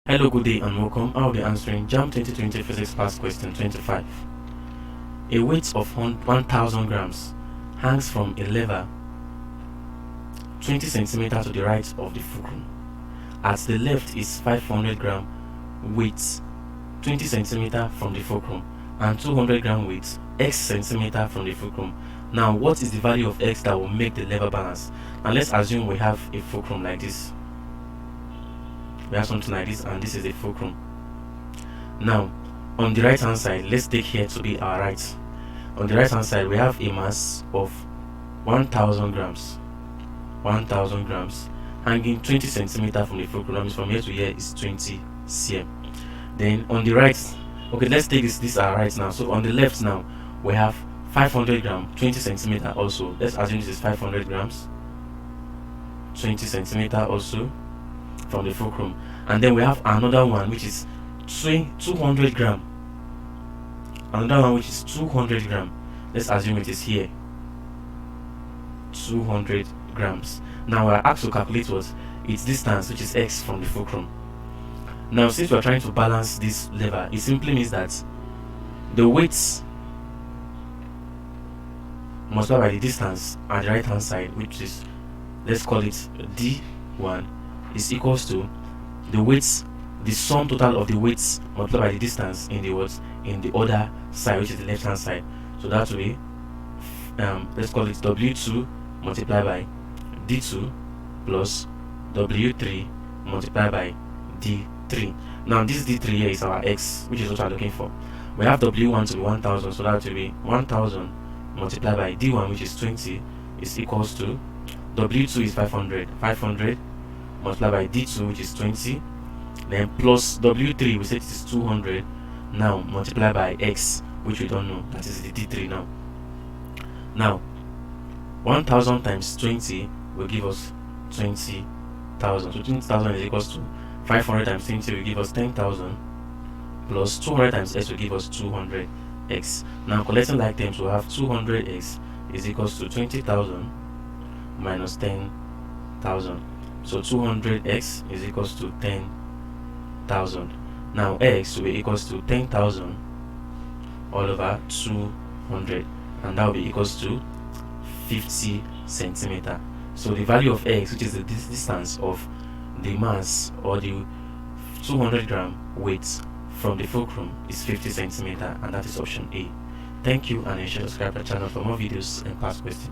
Hello, good day and welcome. I'll be answering JAMB 2020 Physics Past Question 25. A weight of 1000 grams hangs from a lever 20 cm to the right of the fulcrum. At the left is 500 gram weight 20 cm from the fulcrum and 200 gram weight x centimeter from the fulcrum. Now, what is the value of x that will make the lever balance? And let's assume we have a fulcrum like this. We have something like this, and this is a fulcrum. Now, on the right hand side, let's take here to be our right. On the right hand side, we have a mass of 1000 grams. 1000 grams hanging 20 centimeter from the fulcrum. That means from here to here is 20 cm. Then on the right, okay, let's take this our right now. So on the left now, we have 500 gram 20 centimeter also. Let's assume this is 500 grams 20 centimeter also from the fulcrum. And then we have another one which is 200 gram. Another one which is 200 gram. Let's assume it is here 200 grams. Now we are asked to calculate what its distance, which is x, from the fulcrum. Now, since we are trying to balance this lever, it simply means that the weights multiplied by the distance at the right hand side, which is, let's call it d1, is equals to the weights, the sum total of the weights multiplied by the distance in the other side, which is the left hand side. So that will be let's call it w2 multiplied by d2 plus w3 multiplied by d3. Now this d3 here is our x, which is what we are looking for. We have w1 to be 1000, so that will be 1000 multiplied by d1, which is 20, is equals to w2 is 500 multiplied by d2, which is 20, then plus w3, we said it is 200, now multiplied by x, which we don't know, that is the d3. Now 1000 times 20 will give us 20,000. So 20,000 is equals to 500 times 20 will give us 10,000 plus 200 times x will give us 200x. Now collecting like terms, we'll have 200x is equals to 20,000 minus 10,000. So 200x is equals to 10,000. Now x will be equals to 10,000 all over 200, and that will be equals to 50 centimeter. So the value of x, which is the distance of the mass or the 200 gram weight from the fulcrum, is 50 centimeter, and that is option A. Thank you, and ensure to subscribe to the channel for more videos and past questions.